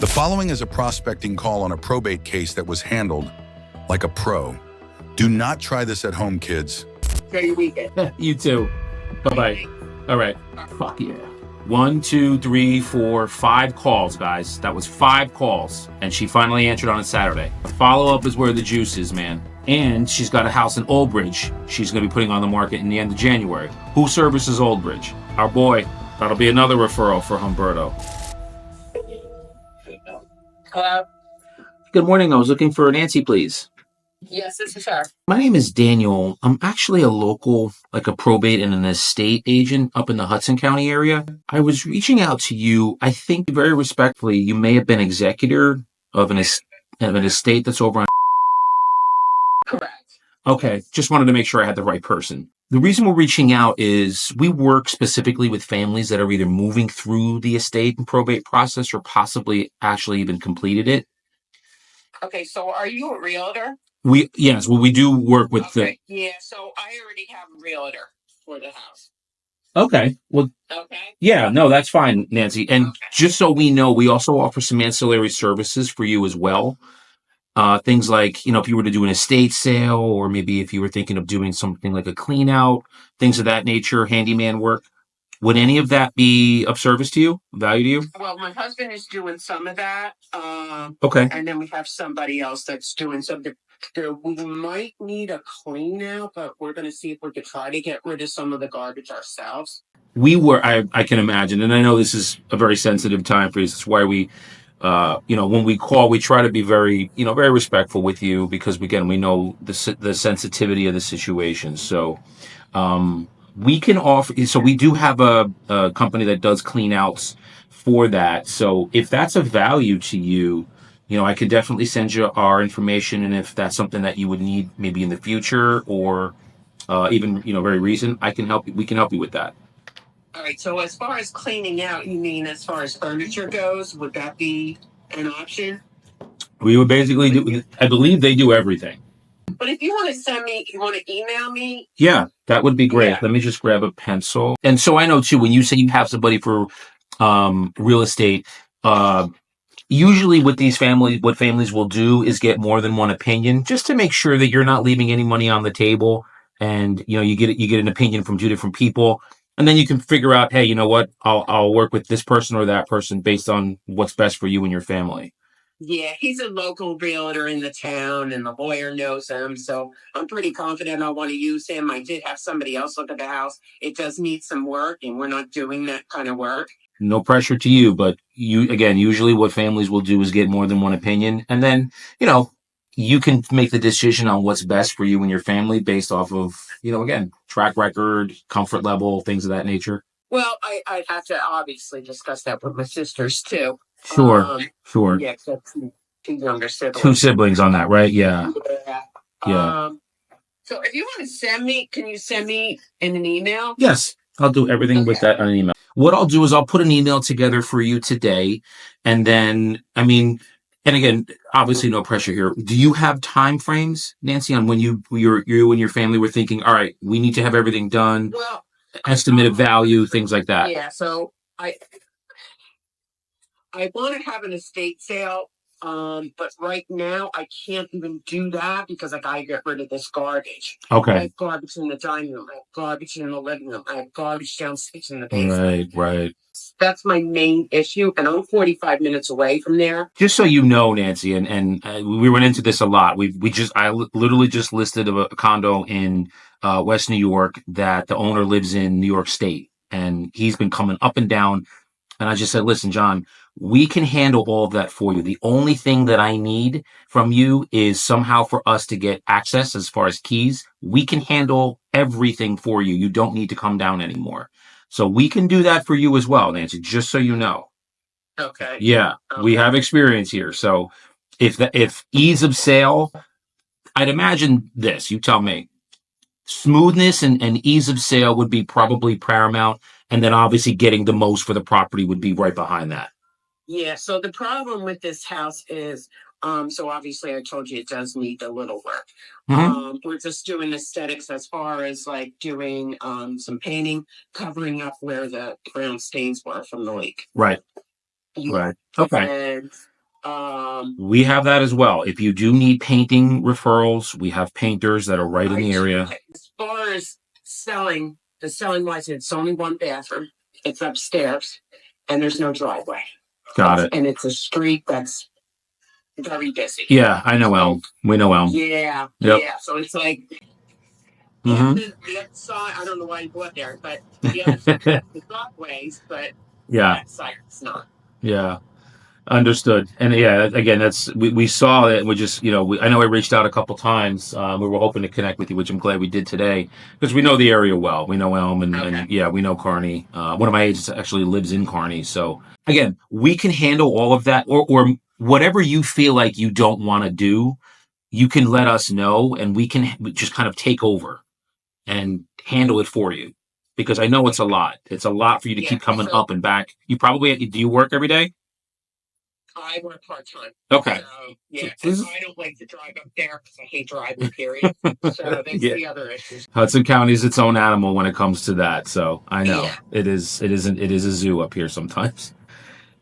The following is a prospecting call on a probate case that was handled like a pro. Do not try this at home, kids. Enjoy your weekend. You too. Bye-bye. All right. Fuck yeah. 1, 2, 3, 4, 5 calls, guys. That was 5 calls. And she finally answered on a Saturday. A follow-up is where the juice is, man. And she's got a house in Old Bridge she's going to be putting on the market in the end of January. Who services Old Bridge? Our boy. That'll be another referral for Humberto. Hello? Good morning. I was looking for Nancy, please. Yes, this is her. My name is Daniel. I'm actually a local, like a probate and an estate agent up in the Hudson County area. I was reaching out to you. I think very respectfully, you may have been executor of an estate that's over on. Correct. Okay, just wanted to make sure I had the right person. The reason we're reaching out is we work specifically with families that are either moving through the estate and probate process or possibly actually even completed it. Okay, so are you a realtor? Yes, we do work with Yeah, so I already have a realtor for the house. Okay, well, Okay. yeah, no, that's fine, Nancy. And just so we know, we also offer some ancillary services for you as well. Things like, if you were to do an estate sale, or maybe if you were thinking of doing something like a clean out, things of that nature, handyman work. Would any of that be of service to you, value to you? Well, my husband is doing some of that. Okay. And then we have somebody else that's doing something. We might need a clean out, but we're going to see if we could try to get rid of some of the garbage ourselves. I can imagine, and I know this is a very sensitive time for you. That's why we, when we call, we try to be very, very respectful with you because, again, we know the sensitivity of the situation. So, we can offer. So we do have a company that does clean outs for that. So if that's of value to you, I could definitely send you our information, and if that's something that you would need maybe in the future or even very recent, I can help. We can help you with that. All right. So as far as cleaning out, you mean as far as furniture goes, would that be an option? We would basically do. I believe they do everything. But if you want to send me, you want to email me? Yeah, that would be great. Yeah. Let me just grab a pencil. And so I know too, when you say you have somebody for real estate, usually with these families, what families will do is get more than one opinion just to make sure that you're not leaving any money on the table. And, you get an opinion from 2 different people. And then you can figure out, hey, you know what? I'll work with this person or that person based on what's best for you and your family. Yeah, he's a local realtor in the town and the lawyer knows him. So I'm pretty confident I want to use him. I did have somebody else look at the house. It does need some work and we're not doing that kind of work. No pressure to you, but usually what families will do is get more than one opinion. And then, you can make the decision on what's best for you and your family based off of, again, track record, comfort level, things of that nature. Well, I'd have to obviously discuss that with my sisters too. Sure. Yeah, except two younger siblings. 2 siblings on that, right? Yeah. Yeah. So if you want to send me, can you send me in an email? Yes, I'll do everything with that on an email. What I'll do is I'll put an email together for you today. And then, and again, obviously no pressure here. Do you have time frames, Nancy, on when you and your family were thinking, all right, we need to have everything done, Well, estimate of value, things like that? Yeah, so I want to have an estate sale, but right now I can't even do that because I gotta get rid of this garbage. Okay. I have garbage in the dining room. I have garbage in the living room. I have garbage downstairs in the basement. Right. That's my main issue, and I'm 45 minutes away from there. Just so you know, Nancy, and we went into this a lot. I literally just listed a condo in West New York that the owner lives in New York State, and he's been coming up and down. And I just said, listen, John, we can handle all of that for you. The only thing that I need from you is somehow for us to get access as far as keys. We can handle everything for you. You don't need to come down anymore. So we can do that for you as well, Nancy, just so you know. Okay. Yeah, we have experience here. So if ease of sale, I'd imagine this, you tell me. Smoothness and ease of sale would be probably paramount. And then obviously getting the most for the property would be right behind that. Yeah, so the problem with this house is, so obviously I told you it does need a little work. Mm-hmm. We're just doing aesthetics as far as like doing some painting, covering up where the brown stains were from the leak. Right. Yeah. Right. Okay. And We have that as well. If you do need painting referrals, we have painters that are right in the area. As far as the selling wise, it's only one bathroom. It's upstairs, and there's no driveway. Got it. And it's a street that's very busy. Yeah, I know Elm. We know Elm. Yeah, Yep. yeah. So it's like Mhm. the other side. I don't know why you go up there, but the other side, the driveways, but Yeah, that side it's not. yeah. Understood. And yeah, again, that's we saw it. We just, I know I reached out a couple times. We were hoping to connect with you, which I'm glad we did today because we know the area well. We know Elm and yeah, we know Kearney. One of my agents actually lives in Kearney. So again, we can handle all of that or whatever you feel like you don't want to do, you can let us know and we can just kind of take over and handle it for you. Because I know it's a lot. It's a lot for you to keep coming up and back. Do you work every day? I work part time. Okay. So, yeah, I don't like to drive up there because I hate driving. Period. So that's the other issue. Hudson County is its own animal when it comes to that. So I know Yeah. it is. It is a zoo up here sometimes.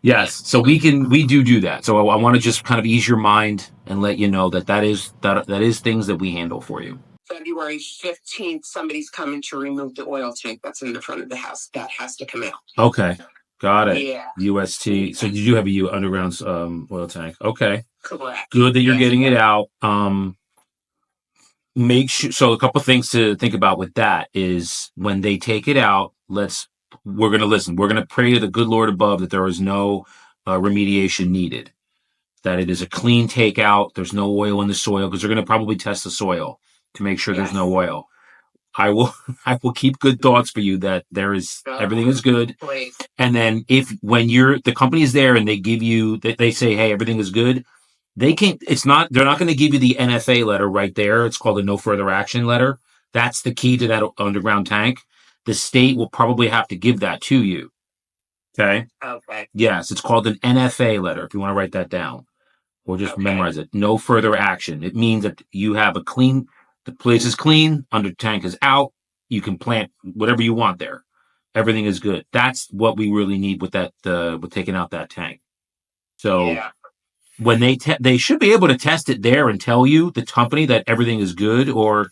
Yes. So we do that. So I want to just kind of ease your mind and let you know that is things that we handle for you. February 15th, somebody's coming to remove the oil tank that's in the front of the house. That has to come out. Okay. Got it. Yeah. UST. So you do have a underground oil tank. Okay. Correct. Good that you're getting it out. Make sure. So a couple things to think about with that is when they take it out, we're going to listen. We're going to pray to the good Lord above that there is no remediation needed, that it is a clean takeout. There's no oil in the soil because they're going to probably test the soil to make sure there's no oil. I will keep good thoughts for you that everything is good. Please. And then when the company is there and they say, hey, everything is good, they're not going to give you the NFA letter right there. It's called a no further action letter. That's the key to that underground tank. The state will probably have to give that to you. Okay. Okay. Yes. It's called an NFA letter. If you want to write that down or just memorize it. No further action. It means that you have the place is clean, under tank is out. You can plant whatever you want there. Everything is good. That's what we really need with that, with taking out that tank. So when they should be able to test it there and tell you, the company, that everything is good or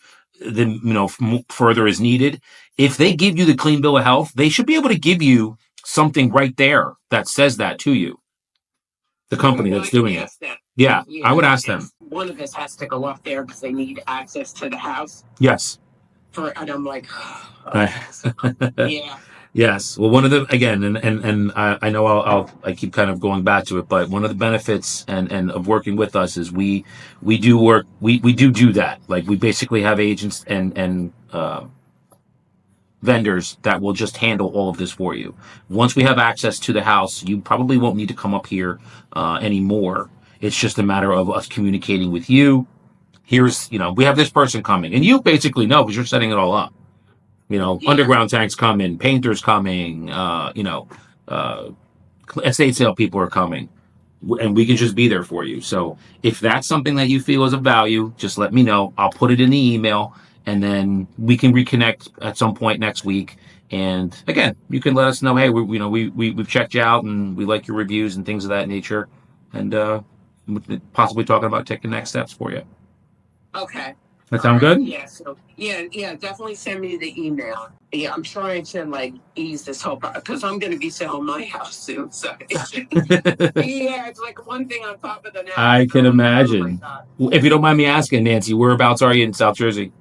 further is needed. If they give you the clean bill of health, they should be able to give you something right there that says that to you. The company that's doing it. Yeah, I would ask them. One of us has to go up there because they need access to the house. Yes. And I'm like, yeah. Yes. Well, one of the, again, and I know I keep kind of going back to it, but one of the benefits and of working with us is we do that. Like we basically have agents and vendors that will just handle all of this for you. Once we have access to the house, you probably won't need to come up here anymore. It's just a matter of us communicating with you. Here's, we have this person coming, and you basically know because you're setting it all up. Underground tanks coming, painters coming, estate sale people are coming, and we can just be there for you. So if that's something that you feel is of value, just let me know. I'll put it in the email, and then we can reconnect at some point next week. And again, you can let us know, hey, we've checked you out, and we like your reviews and things of that nature, and possibly talking about taking next steps for you. Okay. That sound good? Yeah. So definitely send me the email. Yeah, I'm trying to ease this whole part because I'm going to be selling my house soon. So it's like one thing on top of the next. I can imagine. If you don't mind me asking, Nancy, whereabouts are you in South Jersey?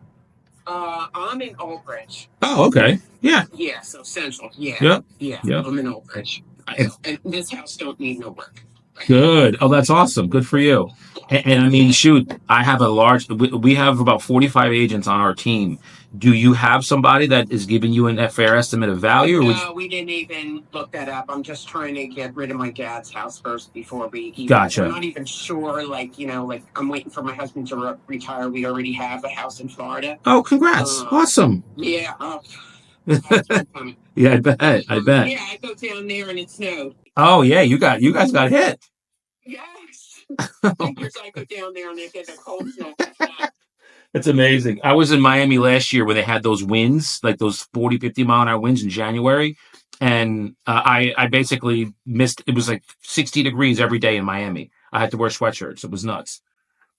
I'm in Old Bridge. Oh, okay. Yeah. Yeah, so Central. Yeah. Yep. Yeah. Yep. I'm in Old Bridge. And this house don't need no work. Good. Oh, that's awesome. Good for you. And I mean, shoot, I have we have about 45 agents on our team. Do you have somebody that is giving you a fair estimate of value? No, we didn't even look that up. I'm just trying to get rid of my dad's house first before we even. Gotcha. We're not even sure. I'm waiting for my husband to retire. We already have a house in Florida. Oh, congrats. Awesome. Yeah. Yeah, I bet. Yeah, I go down there and it snowed. Oh, yeah, you guys got hit. Yes. Fingers I go down there and they get a cold snap. It's amazing. I was in Miami last year where they had those winds, like those 40, 50 mile an hour winds in January. And I basically missed, it was like 60 degrees every day in Miami. I had to wear sweatshirts. It was nuts.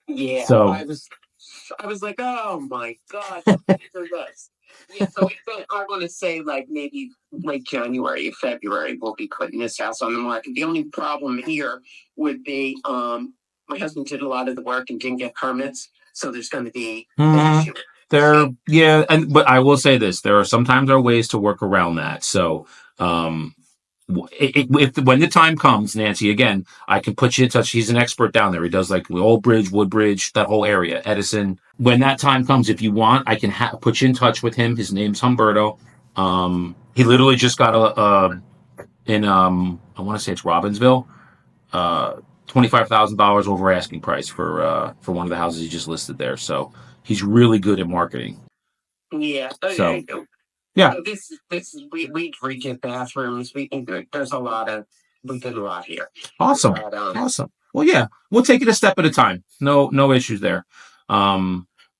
Yeah, So I was like, oh my god, for this. Yeah, so I want to say like maybe like January, February, we'll be putting this house on the market. The only problem here would be my husband did a lot of the work and didn't get permits, so there's going to be an issue. but I will say this: there are sometimes ways to work around that. So, when the time comes, Nancy, again, I can put you in touch. He's an expert down there. He does like Old Bridge, Woodbridge, that whole area, Edison. When that time comes, if you want, I can put you in touch with him. His name's Humberto. He literally just got I want to say it's Robbinsville, $25,000 over asking price for one of the houses he just listed there. So he's really good at marketing. Yeah. So yeah. So we redid bathrooms. There's a lot of we did a lot here. Awesome. But, awesome. Well, yeah, we'll take it a step at a time. No issues there.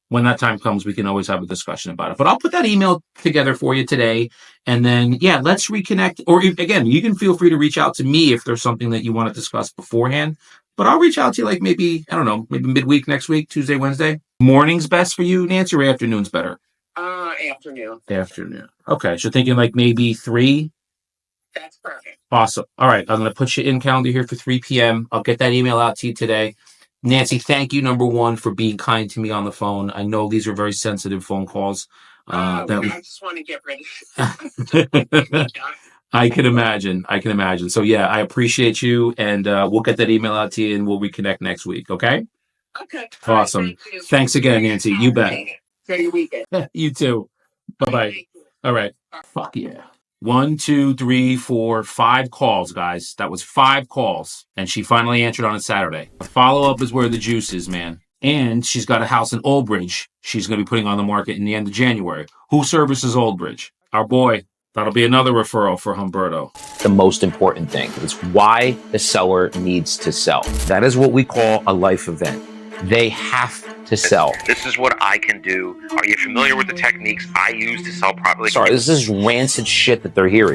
When that time comes, we can always have a discussion about it. But I'll put that email together for you today. And then, yeah, let's reconnect. Or again, you can feel free to reach out to me if there's something that you want to discuss beforehand. But I'll reach out to you like maybe, I don't know, maybe midweek next week, Tuesday, Wednesday. Morning's best for you, Nancy, or afternoon's better? Afternoon. Afternoon. Okay, so thinking like maybe 3? That's perfect. Awesome. All right, I'm going to put you in calendar here for 3 p.m. I'll get that email out to you today. Nancy, thank you, number one, for being kind to me on the phone. I know these are very sensitive phone calls. I just want to get rid of I can imagine. So, yeah, I appreciate you, and we'll get that email out to you, and we'll reconnect next week, okay? Okay. Awesome. Right, Thanks again, Nancy. You bet. Enjoy your weekend. You too. Bye-bye. All right. Fuck yeah. 1, 2, 3, 4, 5 calls, guys. That was 5 calls. And she finally answered on a Saturday. A follow-up is where the juice is, man. And she's got a house in Old Bridge she's going to be putting on the market in the end of January. Who services Old Bridge? Our boy. That'll be another referral for Humberto. The most important thing. It's why the seller needs to sell. That is what we call a life event. They have to sell. This is what I can do. Are you familiar with the techniques I use to sell properly? Sorry, this is rancid shit that they're hearing.